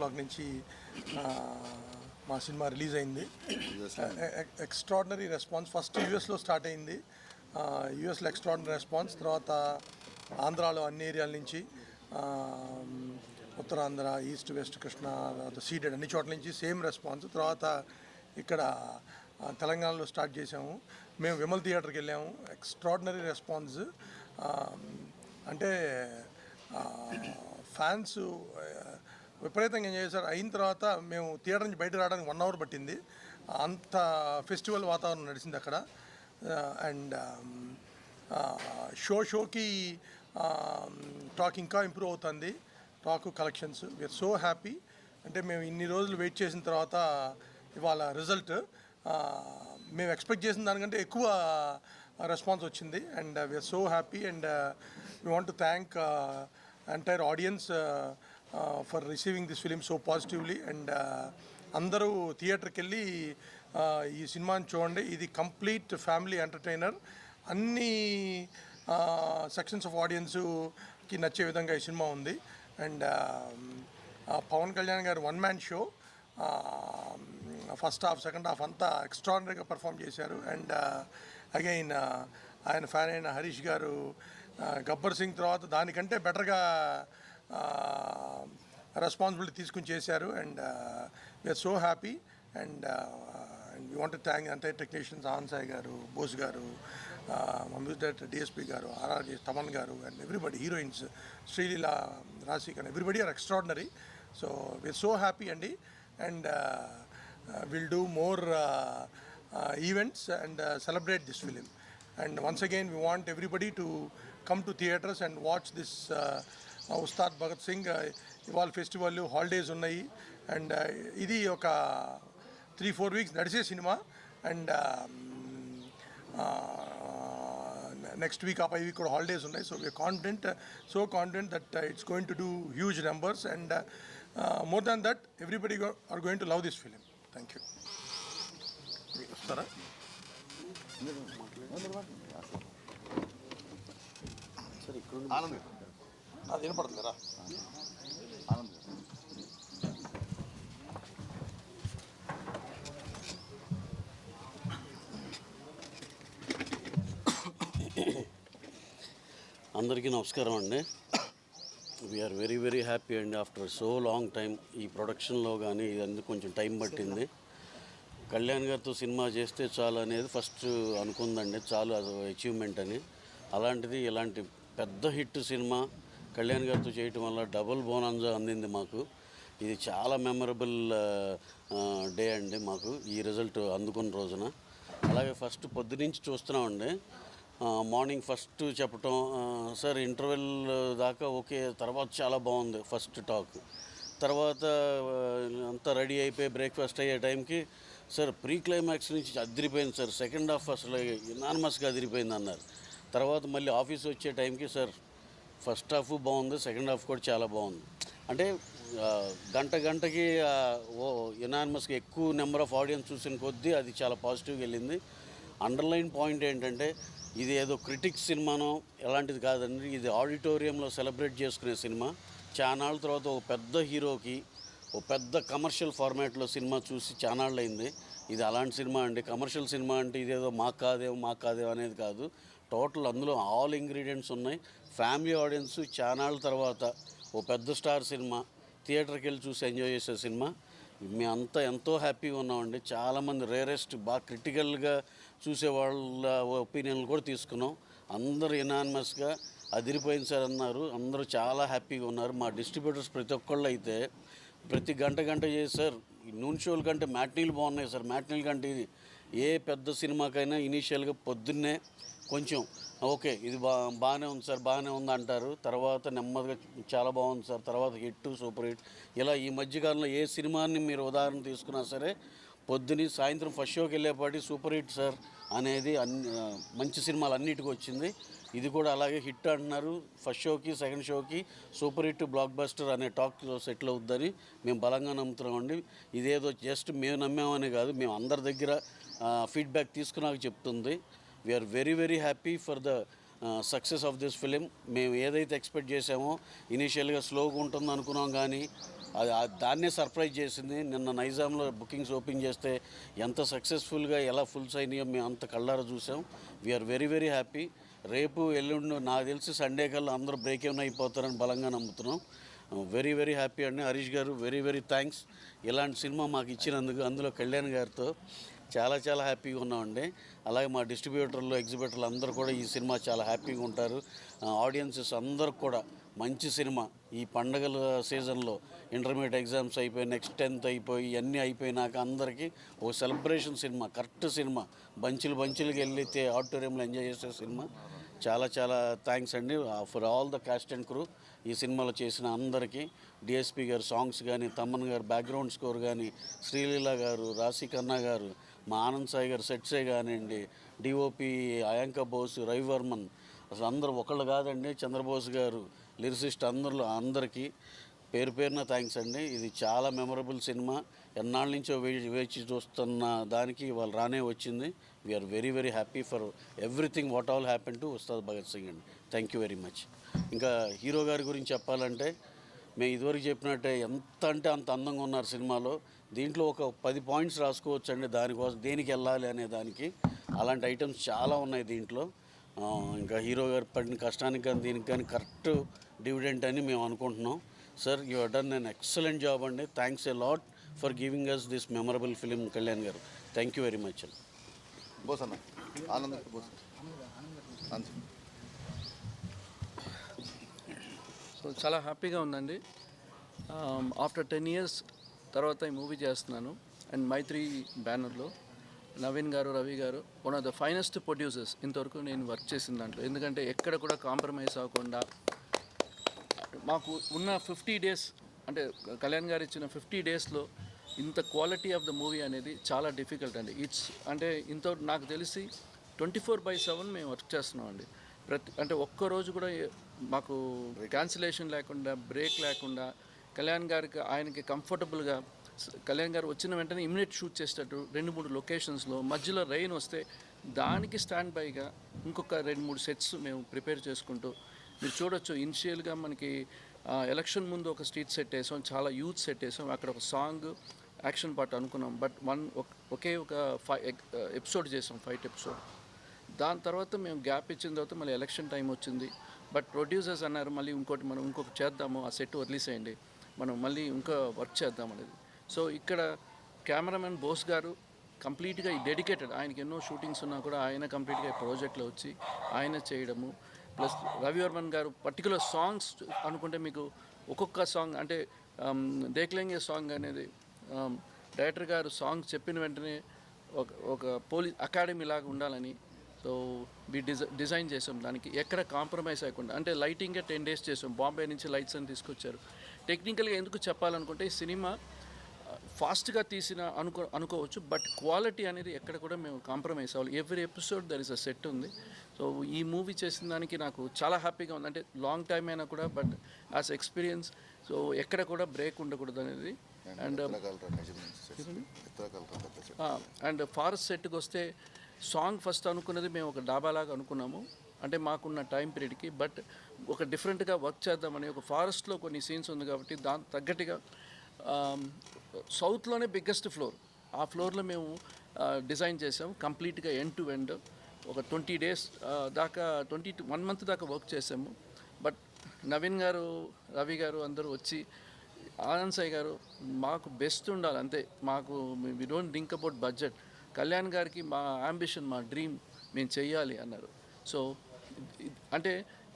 Blog నుంచి మా cinema release అయింది. Extraordinary response. ఫస్ట్ యూఎస్లో స్టార్ట్ అయింది. యూఎస్లో ఎక్స్ట్రాడినరీ రెస్పాన్స్. తర్వాత ఆంధ్రాలో అన్ని ఏరియాల నుంచి, ఉత్తరాంధ్ర, ఈస్ట్ వెస్ట్ కృష్ణా, తర్వాత సీడెడ్ అన్ని చోట్ల నుంచి సేమ్ రెస్పాన్స్. తర్వాత ఇక్కడ తెలంగాణలో స్టార్ట్ చేసాము. మేము విమల్ థియేటర్కి వెళ్ళాము. Extraordinary response. అంటే ఫ్యాన్స్ విపరీతంగా ఎంజాయ్ చేశారు. అయిన తర్వాత మేము థియేటర్ నుంచి బయట రావడానికి 1 అవర్ పట్టింది. అంత ఫెస్టివల్ వాతావరణం నడిచింది అక్కడ. అండ్ షోకి టాక్ ఇంకా ఇంప్రూవ్ అవుతుంది. Talk collections we're so happy. అంటే మేము ఇన్ని రోజులు వెయిట్ చేసిన తర్వాత ఇవాళ రిజల్ట్ మేము ఎక్స్పెక్ట్ చేసిన దానికంటే ఎక్కువ రెస్పాన్స్ వచ్చింది. And we are so happy. And we want to thank entire audience for receiving this film so positively. And అందరూ థియేటర్కి వెళ్ళి ఈ సినిమాని చూడండి. ఇది కంప్లీట్ ఫ్యామిలీ ఎంటర్టైనర్. అన్ని సెక్షన్స్ ఆఫ్ ఆడియన్స్కి నచ్చే విధంగా ఈ సినిమా ఉంది. అండ్ పవన్ కళ్యాణ్ గారు 1 man show. First half second half అంతా ఎక్స్ట్రాడినరీగా పర్ఫామ్ చేశారు. అండ్ అగైన్ ఆయన ఫ్యాన్ అయిన హరీష్ గారు గబ్బర్ సింగ్ తర్వాత దానికంటే బెటర్గా రెస్పాన్సిబిలిటీ తీసుకుని చేశారు. And we are so happy. And we want to thank entire technicians, ఆన్సాయ్ గారు, బోస్ గారు, మ్యూజిక్ డైరెక్టర్ డిఎస్పీ గారు, ఆర్ఆర్జీ తమన్ గారు, అండ్ ఎవ్రీబడి, హీరోయిన్స్ శ్రీలీల, రాశిక్, and everybody are extraordinary. So we are so happy అండి. And will do more events and celebrate this film. And once again we want everybody to come to theatres and watch this Ustaad Bhagat Singh. ఇవాళ festival holidays ఉన్నాయి. And ఇది ఒక 3-4 weeks నడిచే సినిమా. And next week 5 week కూడా holidays ఉన్నాయి. So we're confident that it's going to do huge numbers. And more than that everybody are going to love this film. Thank you. వస్తారా? అది వినపడుతుందిరా. అందరికీ నమస్కారం అండి. వీఆర్ వెరీ వెరీ హ్యాపీ అండి. After so long time ఈ ప్రొడక్షన్లో కానీ ఇదంతా కొంచెం టైం పట్టింది. కళ్యాణ్ గారితో సినిమా చేస్తే చాలు అనేది ఫస్ట్ అనుకుందండి, చాలు అది అచీవ్మెంట్ అని. అలాంటిది ఇలాంటి పెద్ద హిట్ సినిమా కళ్యాణ్ గారితో చేయటం వల్ల డబుల్ బోనాంజా అందింది మాకు. ఇది చాలా మెమరబుల్ డే అండి మాకు ఈ రిజల్ట్ అందుకున్న రోజున. అలాగే ఫస్ట్ పొద్దునుంచి చూస్తున్నామండి. మార్నింగ్ ఫస్ట్ చెప్పటం, సార్ ఇంటర్వెల్ దాకా ఓకే, తర్వాత చాలా బాగుంది ఫస్ట్ టాక్. తర్వాత అంతా రెడీ అయిపోయి బ్రేక్ఫాస్ట్ అయ్యే టైంకి, సార్ ప్రీ క్లైమాక్స్ నుంచి అదిరిపోయింది సార్, సెకండ్ హాఫ్ అసలు యునానిమస్గా అదిరిపోయింది అన్నారు. తర్వాత మళ్ళీ ఆఫీస్ వచ్చే టైంకి, సార్ ఫస్ట్ హాఫ్ బాగుంది, సెకండ్ హాఫ్ కూడా చాలా బాగుంది. అంటే గంటకి యునానిమస్గా ఎక్కువ నెంబర్ ఆఫ్ ఆడియన్స్ చూసిన కొద్దీ అది చాలా పాజిటివ్గా వెళ్ళింది. అండర్లైన్ పాయింట్ ఏంటంటే, ఇది ఏదో క్రిటిక్స్ సినిమానో ఎలాంటిది కాదండి. ఇది ఆడిటోరియంలో సెలబ్రేట్ చేసుకునే సినిమా. చానాళ్ళ తర్వాత ఒక పెద్ద హీరోకి ఒక పెద్ద కమర్షియల్ ఫార్మాట్లో సినిమా చూసి చానాళ్ళు అయింది. ఇది అలాంటి సినిమా అండి. కమర్షియల్ సినిమా అంటే ఇదేదో మాకు కాదేమో అనేది కాదు. టోటల్ అందులో ఆల్ ఇంగ్రీడియంట్స్ ఉన్నాయి. ఫ్యామిలీ ఆడియన్స్ చానాళ్ళ తర్వాత ఓ పెద్ద స్టార్ సినిమా థియేటర్కి వెళ్ళి చూసి ఎంజాయ్ చేసే సినిమా. మేమంతా ఎంతో హ్యాపీగా ఉన్నామండి. చాలామంది రేరెస్ట్ బాగా క్రిటికల్గా చూసే వాళ్ళ ఒపీనియన్లు కూడా తీసుకున్నాం. అందరూ యునానిమస్గా అదిరిపోయింది సార్ అన్నారు. అందరూ చాలా హ్యాపీగా ఉన్నారు. మా డిస్ట్రిబ్యూటర్స్ ప్రతి ఒక్కళ్ళు అయితే ప్రతి గంట చేసి, సార్ నూన్ షోల కంటే మ్యాట్నీలు బాగున్నాయి సార్, మ్యాట్నీల కంటే ఇది ఏ పెద్ద సినిమాకైనా ఇనీషియల్గా పొద్దున్నే కొంచెం ఓకే ఇది బాగానే ఉంది సార్, బాగానే ఉంది అంటారు. తర్వాత నెమ్మదిగా చాలా బాగుంది సార్, తర్వాత హిట్, సూపర్ హిట్. ఇలా ఈ మధ్యకాలంలో ఏ సినిమాని మీరు ఉదాహరణ తీసుకున్నా సరే పొద్దుని సాయంత్రం ఫస్ట్ షోకి వెళ్ళేపాటి సూపర్ హిట్ సార్ అనేది మంచి సినిమాలు అన్నిటికీ వచ్చింది. ఇది కూడా అలాగే హిట్ అంటున్నారు. ఫస్ట్ షోకి సెకండ్ షోకి సూపర్ హిట్, బ్లాక్ బస్టర్ అనే టాక్ సెటిల్ అవుద్దని మేము బలంగా నమ్ముతున్నామండి. ఇదేదో జస్ట్ మేము నమ్మామనే కాదు, మేము అందరి దగ్గర ఫీడ్బ్యాక్ తీసుకున్నాక చెప్తుంది. We're very very happy for the success of this film. మేము ఏదైతే ఎక్స్పెక్ట్ చేసామో ఇనీషియల్గా స్లోగా ఉంటుంది అనుకున్నాం, కానీ దాన్నే సర్ప్రైజ్ చేసింది. నిన్న నైజాంలో బుకింగ్స్ ఓపెన్ చేస్తే ఎంత సక్సెస్ఫుల్గా ఎలా ఫుల్స్ అయినాయో మేము అంత కళ్ళారా చూసాం. We're very very happy. రేపు ఎల్లుండి నాకు తెలిసి సండే కల్లా అందరూ బ్రేక్ ఏమైనా అయిపోతారని బలంగా నమ్ముతున్నాం. వెరీ వెరీ హ్యాపీ అండి. హరీష్ గారు వెరీ వెరీ థ్యాంక్స్ ఇలాంటి సినిమా మాకు ఇచ్చినందుకు. అందులో కళ్యాణ్ గారితో చాలా చాలా హ్యాపీగా ఉన్నామండి. అలాగే మా డిస్ట్రిబ్యూటర్లు ఎగ్జిబిటర్లు అందరూ కూడా ఈ సినిమా చాలా హ్యాపీగా ఉంటారు. ఆడియన్సెస్ అందరూ కూడా మంచి సినిమా ఈ పండగల సీజన్లో ఇంటర్మీడియట్ ఎగ్జామ్స్ అయిపోయి నెక్స్ట్ 10th అయిపోయి ఇవన్నీ అయిపోయినాక అందరికీ ఒక సెలబ్రేషన్ సినిమా, కరెక్ట్ సినిమా, బంచులుగా వెళ్ళితే ఆడిటోరియంలో ఎంజాయ్ చేసే సినిమా. చాలా చాలా థ్యాంక్స్ అండి for all the cost and crew. ఈ సినిమాలో చేసిన అందరికీ డిఎస్పి గారు సాంగ్స్ కానీ, తమ్మన్ గారు బ్యాక్గ్రౌండ్ స్కోర్ కానీ, శ్రీలీల గారు, రాశి ఖన్నా గారు, మా ఆనంద్ సాయి గారు సెట్సే కానివ్వండి, డిఓపి అయాంక బోస్, రవివర్మన్, అసలు అందరూ ఒకళ్ళు కాదండి, చంద్రబోస్ గారు, లిరిసిస్ట్ అందరికీ పేరు పేరున థ్యాంక్స్ అండి. ఇది చాలా మెమరబుల్ సినిమా. ఎన్నాళ్ళ నుంచో వేచి చూస్తున్న దానికి వాళ్ళు రానే వచ్చింది. We are very very happy for everything what all happen to Ustaad Bhagat Singh అండి. Thank you very much. ఇంకా హీరో గారి గురించి చెప్పాలంటే మేము ఇదివరకు చెప్పినట్టే ఎంత అంటే అంత అందంగా ఉన్నారు సినిమాలో. దీంట్లో ఒక 10 పాయింట్స్ రాసుకోవచ్చు అండి దానికోసం, దేనికి వెళ్ళాలి అనే దానికి. అలాంటి ఐటమ్స్ చాలా ఉన్నాయి దీంట్లో. ఇంకా హీరో గారు పడిన కష్టానికి కానీ దీనికి కానీ కరెక్ట్ డివిడెంట్ అని మేము అనుకుంటున్నాం. Sir you have done an excellent job అండి. Thanks a lot for giving us this memorable film Kalyan గారు. థ్యాంక్ యూ వెరీ మచ్ అండి. బోస్ అన్న ఆనంద్ బోస్. సో చాలా హ్యాపీగా ఉందండి. ఆఫ్టర్ 10 years తర్వాత ఈ మూవీ చేస్తున్నాను. అండ్ మైత్రి బ్యానర్లో నవీన్ గారు, రవి గారు one of the finest producers ఇంతవరకు నేను వర్క్ చేసిన దాంట్లో. ఎందుకంటే ఎక్కడ కూడా కాంప్రమైజ్ అవ్వకుండా మాకు ఉన్న 50 days, అంటే కళ్యాణ్ గారు ఇచ్చిన 50 daysలో ఇంత క్వాలిటీ ఆఫ్ ద మూవీ అనేది చాలా డిఫికల్ట్ అండి. అంటే నాకు తెలిసి 24/7 మేము వర్క్ చేస్తున్నాం అండి. అంటే ఒక్కరోజు కూడా మాకు క్యాన్సిలేషన్ లేకుండా, బ్రేక్ లేకుండా, కళ్యాణ్ గారికి ఆయనకి కంఫర్టబుల్గా, కళ్యాణ్ గారు వచ్చిన వెంటనే ఇమిడియట్ షూట్ చేసేటట్టు 2-3 లొకేషన్స్లో, మధ్యలో రెయిన్ వస్తే దానికి స్టాండ్ బైగా ఇంకొక 2-3 సెట్స్ మేము ప్రిపేర్ చేసుకుంటూ, మీరు చూడొచ్చు ఇనిషియల్గా మనకి ఎలక్షన్ ముందు ఒక స్ట్రీట్ సెట్ వేసాం, చాలా యూత్ సెట్ వేసాం, అక్కడ ఒక సాంగ్ యాక్షన్ పార్ట్ అనుకున్నాం. బట్ ఒకే ఒక ఎపిసోడ్ చేసాం, ఫైట్ ఎపిసోడ్. దాని తర్వాత మేము గ్యాప్ ఇచ్చిన తర్వాత మళ్ళీ ఎలక్షన్ టైం వచ్చింది. బట్ ప్రొడ్యూసర్స్ అన్నారు మళ్ళీ ఇంకొక చేద్దాము, ఆ సెట్ వదిలేసేయండి, మనం మళ్ళీ ఇంకా వర్క్ చేద్దాం అనేది. సో ఇక్కడ కెమెరామెన్ బోస్ గారు కంప్లీట్గా డెడికేటెడ్. ఆయనకి ఎన్నో షూటింగ్స్ ఉన్నా కూడా ఆయన కంప్లీట్గా ఈ ప్రాజెక్ట్లో వచ్చి ఆయన చేయడము. ప్లస్ రవివర్మన్ గారు పర్టికులర్ సాంగ్స్ అనుకుంటే మీకు ఒక్కొక్క సాంగ్, అంటే దేఖ్లేంగే సాంగ్ అనేది డైరెక్టర్ గారు సాంగ్ చెప్పిన వెంటనే ఒక పోలీస్ అకాడమీ లాగా ఉండాలని సో డిజైన్ చేసాం. దానికి ఎక్కడ కాంప్రమైజ్ అవ్వకుండా, అంటే లైటింగే 10 days చేసాం. బాంబే నుంచి లైట్స్ అని తీసుకొచ్చారు. టెక్నికల్గా ఎందుకు చెప్పాలనుకుంటే ఈ సినిమా ఫాస్ట్గా తీసిన అనుకోవచ్చు, బట్ క్వాలిటీ అనేది ఎక్కడ కూడా మేము కాంప్రమైజ్ అవ్వాలి. Every episode there is a set ఉంది. సో ఈ మూవీ చేసిన దానికి నాకు చాలా హ్యాపీగా ఉంది. అంటే లాంగ్ టైం అయినా కూడా, బట్ యాజ్ ఎక్స్పీరియన్స్ సో ఎక్కడ కూడా బ్రేక్ ఉండకూడదు అనేది. అండ్ ఫారెస్ట్ సెట్కి వస్తే సాంగ్ ఫస్ట్ అనుకున్నది మేము ఒక డాబాలాగా అనుకున్నాము, అంటే మాకున్న టైం పీరియడ్కి. బట్ ఒక డిఫరెంట్గా వర్క్ చేద్దామని, ఒక ఫారెస్ట్లో కొన్ని సీన్స్ ఉంది కాబట్టి దాని తగ్గట్టుగా సౌత్లోనే బిగ్గెస్ట్ ఫ్లోర్, ఆ ఫ్లోర్లో మేము డిజైన్ చేసాము. కంప్లీట్గా ఎండ్ టు ఎండ్ ఒక 20 days దాకా, 1 month దాకా వర్క్ చేసాము. బట్ నవీన్ గారు, రవి గారు అందరూ వచ్చి, ఆనంద్ సాయి గారు మాకు బెస్ట్ ఉండాలి అంతే, మాకు we don't think about budget, Kalyan గారికి మా అంబిషన్, మా డ్రీమ్ మేము చెయ్యాలి అన్నారు. సో అంటే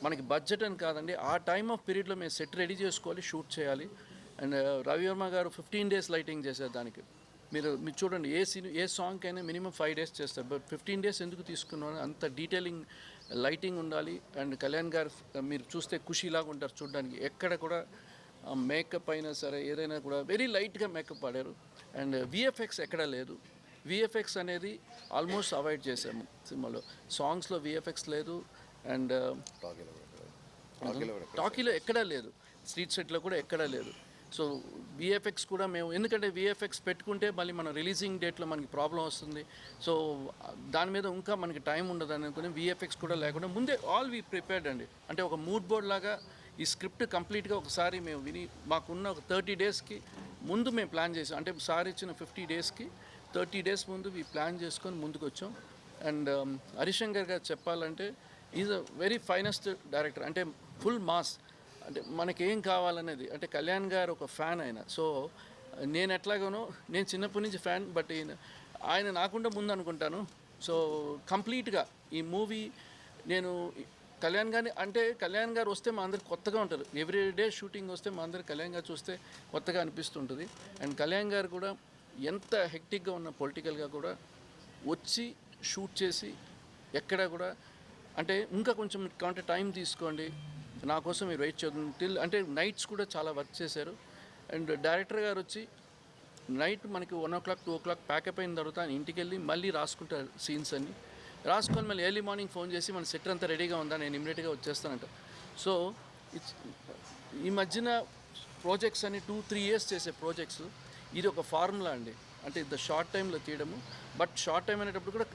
మనకి బడ్జెట్ అని కాదండి, ఆ టైమ్ ఆఫ్ పీరియడ్లో మేము సెట్ రెడీ చేసుకోవాలి, షూట్ చేయాలి. అండ్ రవివర్మ గారు 15 days లైటింగ్ చేశారు దానికి. మీరు చూడండి, ఏ సాంగ్ అయినా మినిమం 5 days చేస్తారు, బట్ 15 days ఎందుకు తీసుకున్నాను, అంత డీటెయిలింగ్ లైటింగ్ ఉండాలి. అండ్ కళ్యాణ్ గారు మీరు చూస్తే ఖుషీలాగా ఉంటారు చూడడానికి. ఎక్కడ కూడా మేకప్ అయినా సరే ఏదైనా కూడా వెరీ లైట్గా మేకప్ ఆడారు. అండ్ విఎఫ్ఎక్స్ ఎక్కడా లేదు. విఎఫ్ఎక్స్ అనేది ఆల్మోస్ట్ అవాయిడ్ చేసాము సినిమాలో. సాంగ్స్లో విఎఫ్ఎక్స్ లేదు, అండ్ టాకీలో ఎక్కడా లేదు, స్ట్రీట్ సెట్లో కూడా ఎక్కడా లేదు. సో విఎఫ్ఎక్స్ కూడా మేము, ఎందుకంటే విఎఫ్ఎక్స్ పెట్టుకుంటే మళ్ళీ మన రిలీజింగ్ డేట్లో మనకి ప్రాబ్లం వస్తుంది. సో దాని మీద ఇంకా మనకి టైం ఉండదు అనుకుని విఎఫ్ఎక్స్ కూడా లేకుండా ముందే ఆల్ వి ప్రిపేర్డ్ అండి. అంటే ఒక మూడ్ బోర్డ్ లాగా ఈ స్క్రిప్ట్ కంప్లీట్గా ఒకసారి మేము విని మాకున్న ఒక 30 డేస్కి ముందు మేము ప్లాన్ చేసాం. అంటే సార్ ఇచ్చిన 50 డేస్కి 30 డేస్ ముందు ఈ ప్లాన్ చేసుకొని ముందుకు వచ్చాం. అండ్ హరిశంకర్ గారు చెప్పాలంటే is a very finest director. అంటే ఫుల్ మాస్, అంటే మనకేం కావాలనేది. అంటే కళ్యాణ్ గారు ఒక ఫ్యాన్ ఆయన. సో నేను ఎట్లాగానో, నేను చిన్నప్పటి నుంచి ఫ్యాన్, బట్ ఆయన నాకుండా ముందు అనుకుంటాను. సో కంప్లీట్గా ఈ మూవీ నేను కళ్యాణ్ గారిని, అంటే కళ్యాణ్ గారు వస్తే మా అందరికి కొత్తగా ఉంటారు. ఎవ్రీ డే షూటింగ్ వస్తే మా అందరికి కళ్యాణ్ గారు చూస్తే కొత్తగా అనిపిస్తుంటుంది. అండ్ కళ్యాణ్ గారు కూడా ఎంత హెక్టిక్గా ఉన్న పొలిటికల్గా కూడా వచ్చి షూట్ చేసి ఎక్కడ కూడా అంటే ఇంకా కొంచెం కావాలంటే టైం తీసుకోండి, నా కోసం మీరు వెయిట్ చేద్దాం టిల్, అంటే నైట్స్ కూడా చాలా వర్క్ చేశారు. అండ్ డైరెక్టర్ గారు వచ్చి నైట్ మనకి 1 o'clock 2 o'clock ప్యాకప్ అయిన తర్వాత ఆయన ఇంటికి వెళ్ళి మళ్ళీ రాసుకుంటారు సీన్స్ అన్ని. రాసుకొని మళ్ళీ ఎర్లీ మార్నింగ్ ఫోన్ చేసి మన సెట్ అంతా రెడీగా ఉందా, నేను ఇమీడియట్గా వచ్చేస్తానంట. సో ఈ మధ్యన ప్రాజెక్ట్స్ అని 2-3 years చేసే ప్రాజెక్ట్స్, ఇది ఒక ఫార్ములా అండి. అంటే ఇంత షార్ట్ టైంలో తీయడము, బట్ షార్ట్ టైం అనేటప్పుడు కూడా